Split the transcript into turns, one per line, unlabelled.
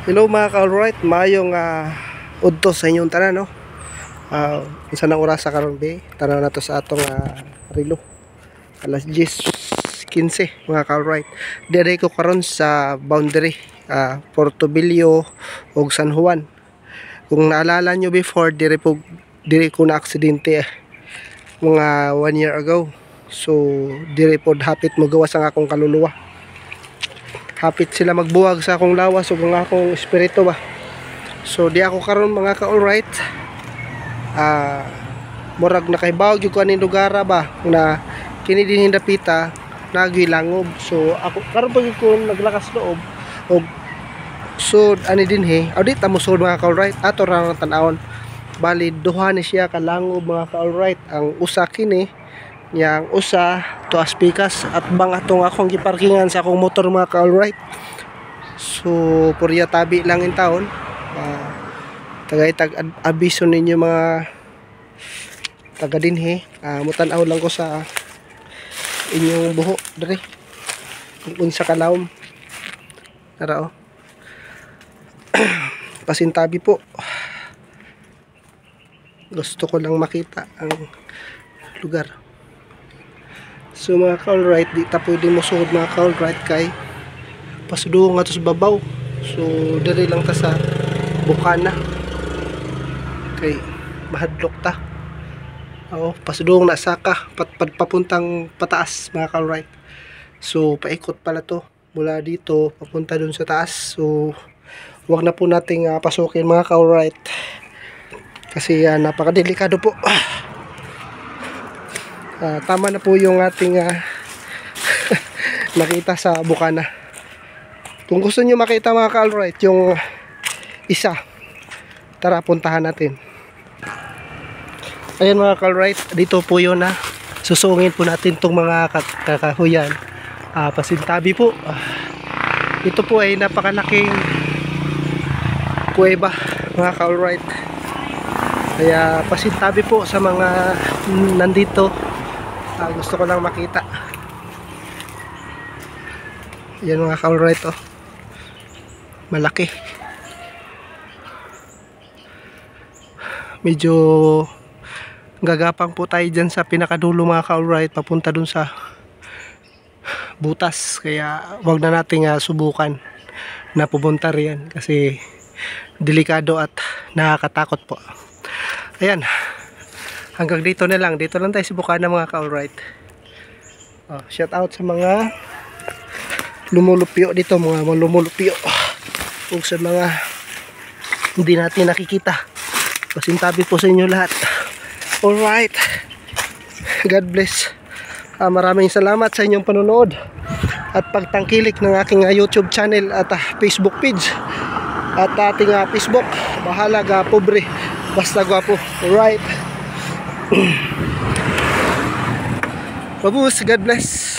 Hello mga ka-alright, mayong udto sa inyong tanan, no? Unsa nang orasa karon be? Tanaw na to sa atong relo. Alas 10:15 mga ka-alright. Dire ko karon sa boundary Portobillo ug San Juan. Kung naalala nyo before, dire ko na aksidente mga 1 year ago. So dire pod hapit mo gawas ang akong kaluluwa. Hapit sila magbuwag sa akong lawas ug ang akong espiritu ba. So di ako karon mga ka-alright. Murag nakahibawag yung kaning lugar ba na kini din hindapita nagilangob. So ako karon pag ko naglakas loob og sud ani din audit mo sud mga ka-alright ato ra tan-awon. Bali duha ni siya kalangob mga ka-alright. Ang usa kini yang usa tuas pikas at bang atong akong giparkingan sa akong motor mga ka-alright. So purya tabi lang in taon. Tagay tag abiso ninyo mga taga dinhi. Mutan-aw lang ko sa inyong buho dire kung unsa kalawom tara pasintabi po. Gusto ko lang makita ang lugar. So mga ka-alright, di ta pwede mo suod mga ka-alright kay pasudong nga to sa babaw. So diri lang ta sa bukana kay mahadlok ta. Pasudong na saka papuntang pataas mga ka-alright. So paikot pala to mula dito papunta dun sa taas. So wag na po nating pasukin mga ka-alright kasi napakadelikado po. Tama na po yung ating nakita sa bukana. Kung gusto nyo makita mga ka-alright yung isa, tara puntahan natin. Ayan mga ka-alright, dito po yun susungin po natin itong mga kakahuyan. Pasintabi po. Ito po ay napakalaking kuweba mga ka-alright. Kaya pasintabi po sa mga nandito. Gusto ko lang makita. Yan mga ka-alright malaki. Medyo gagapang po tayo dyan sa pinakadulo mga ka-alright papunta dun sa butas. Kaya wag na nating subukan na pupunta riyan kasi delikado at nakakatakot po. Ayan, hanggang dito na lang. Dito lang tayo sa bukana mga ka-alright. Shout out sa mga lumulupyo dito, mga lumulupyo ug sa mga hindi natin nakikita. Pasintabi po sa inyo lahat. Alright, God bless. Maraming salamat sa inyong panonood at pagtangkilik ng aking YouTube channel at Facebook page at ating Facebook. Bahala ga pobre basta gwapo. Alright. Babus, God bless.